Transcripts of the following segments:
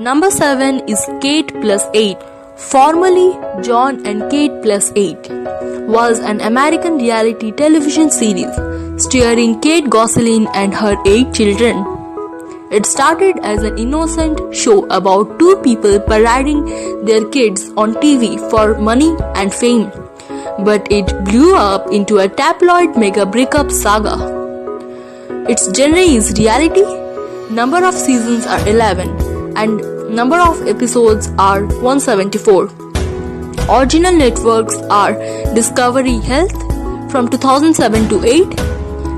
Number 7 is Kate Plus 8. Formerly John and Kate Plus 8 was an American reality television series starring Kate Gosselin and her 8 children. It started as an innocent show about 2 people parading their kids on TV for money and fame, but it blew up into a tabloid mega breakup saga. Its genre is reality. Number of seasons are 11 and number of episodes are 174. Original networks are Discovery Health from 2007 to 8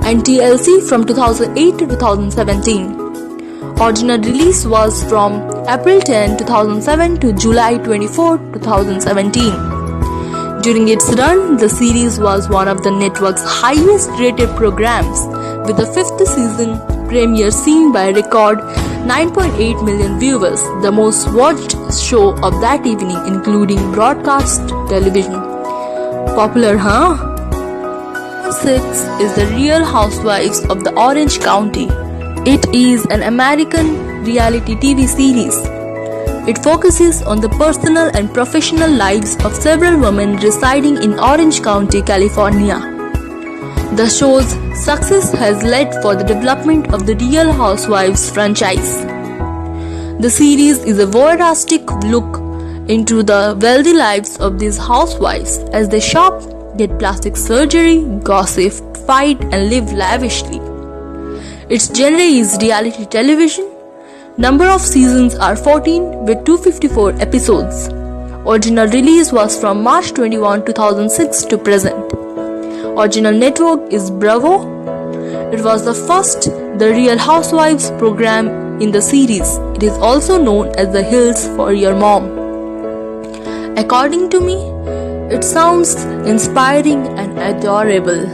and TLC from 2008 to 2017. Original release was from April 10, 2007 to July 24, 2017. During its run, the series was one of the network's highest rated programs, with the 5th season premiere seen by a record 9.8 million viewers, the most watched show of that evening, including broadcast television. Popular, huh? 6 is The Real Housewives of the Orange County. It is an American reality TV series. It focuses on the personal and professional lives of several women residing in Orange County, California. The show's success has led for the development of the Real Housewives franchise. The series is a voyeuristic look into the wealthy lives of these housewives as they shop, get plastic surgery, gossip, fight, and live lavishly. Its genre is reality television. Number of seasons are 14 with 254 episodes. Original release was from March 21, 2006 to present. Original network is Bravo. It was the first The Real Housewives program in the series. It is also known as The Hills for Your Mom. According to me, it sounds inspiring and adorable.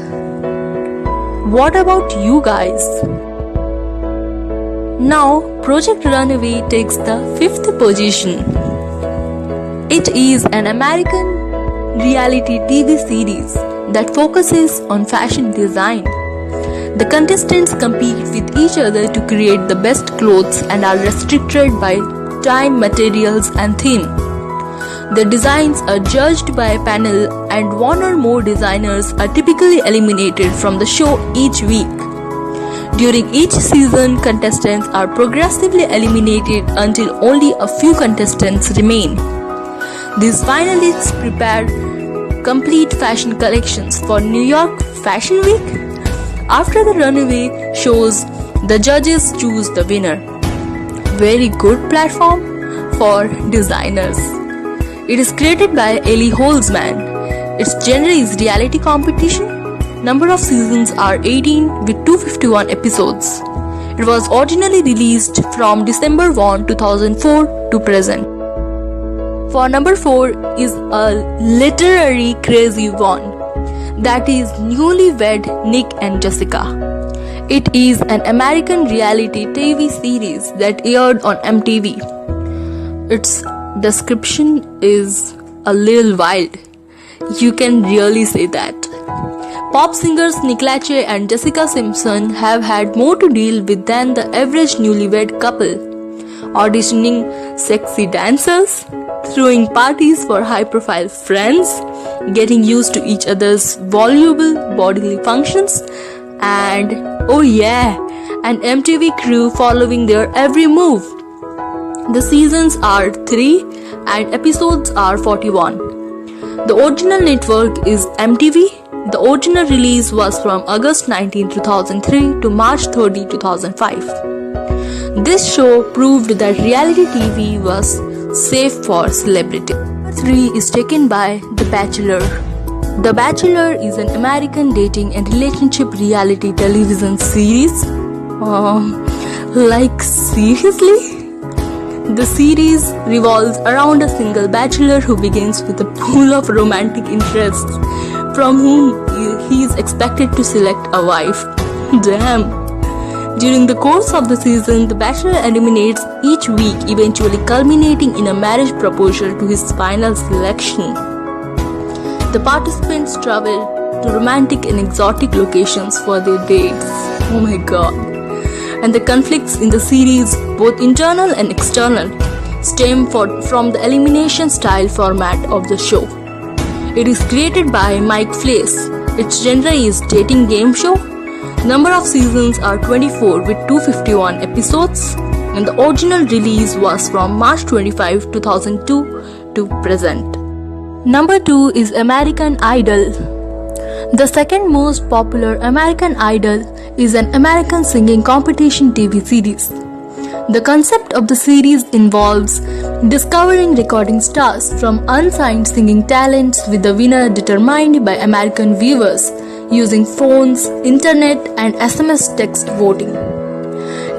What about you guys? Now, Project Runway takes the 5th position. It is an American reality TV series that focuses on fashion design. The contestants compete with each other to create the best clothes and are restricted by time, materials, and theme. The designs are judged by a panel, and one or more designers are typically eliminated from the show each week. During each season, contestants are progressively eliminated until only a few contestants remain. These finalists prepare complete fashion collections for New York Fashion Week. After the runway shows, the judges choose the winner. Very good platform for designers. It is created by Ellie Holzman. Its genre is reality competition. Number of seasons are 18 with 251 episodes. It was originally released from December 1, 2004 to present. For number 4 is a literary crazy one, that is Newlywed Nick and Jessica. It is an American reality TV series that aired on MTV. Its description is a little wild. You can really say that. Pop singers Nick Lachey and Jessica Simpson have had more to deal with than the average newlywed couple, auditioning sexy dancers, throwing parties for high-profile friends, getting used to each other's voluble bodily functions, and oh yeah, an MTV crew following their every move. The seasons are 3 and episodes are 41. The original network is MTV. The original release was from August 19, 2003 to March 30, 2005. This show proved that reality TV was safe for celebrity. Number 3 is taken by The Bachelor. The Bachelor is an American dating and relationship reality television series. Like seriously? The series revolves around a single bachelor who begins with a pool of romantic interests from whom he is expected to select a wife. Damn. During the course of the season, the bachelor eliminates each week, eventually culminating in a marriage proposal to his final selection. The participants travel to romantic and exotic locations for their dates. Oh my god. And the conflicts in the series, both internal and external, stem from the elimination style format of the show. It is created by Mike Fleiss. Its genre is dating game show. Number of seasons are 24 with 251 episodes, and the original release was from March 25, 2002 to present. Number 2 is American Idol. The second most popular American Idol is an American singing competition TV series. The concept of the series involves discovering recording stars from unsigned singing talents, with the winner determined by American viewers using phones, internet, and SMS text voting.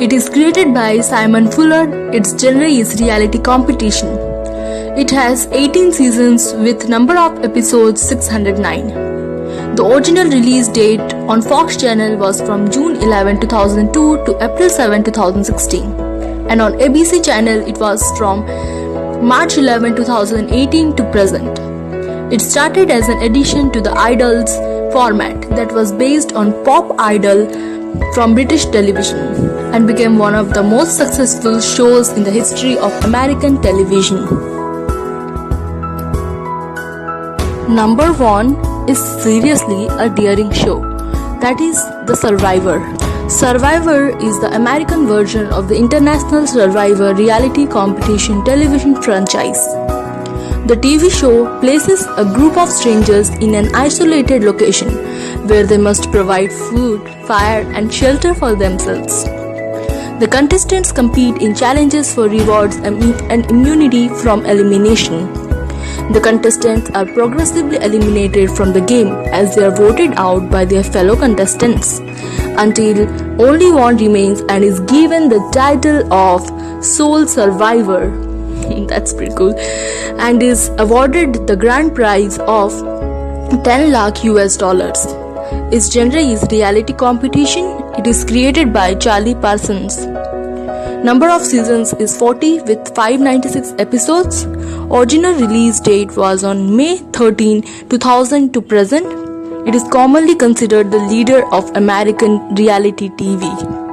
It is created by Simon Fuller. Its genre is reality competition. It has 18 seasons with number of episodes 609. The original release date on Fox Channel was from June 11, 2002 to April 7, 2016. And on ABC Channel it was from March 11, 2018 to present. It started as an addition to the Idols format that was based on Pop Idol from British television and became one of the most successful shows in the history of American television. Number 1 is seriously a daring show, that is The Survivor. Survivor is the American version of the International Survivor reality competition television franchise. The TV show places a group of strangers in an isolated location where they must provide food, fire, and shelter for themselves. The contestants compete in challenges for rewards and immunity from elimination. The contestants are progressively eliminated from the game as they are voted out by their fellow contestants until only one remains and is given the title of Sole Survivor. That's pretty cool. And is awarded the grand prize of 10 lakh US dollars. Its genre is reality competition. It is created by Charlie Parsons. Number of seasons is 40 with 596 episodes. Original release date was on May 13, 2000 to present. It is commonly considered the leader of American reality TV.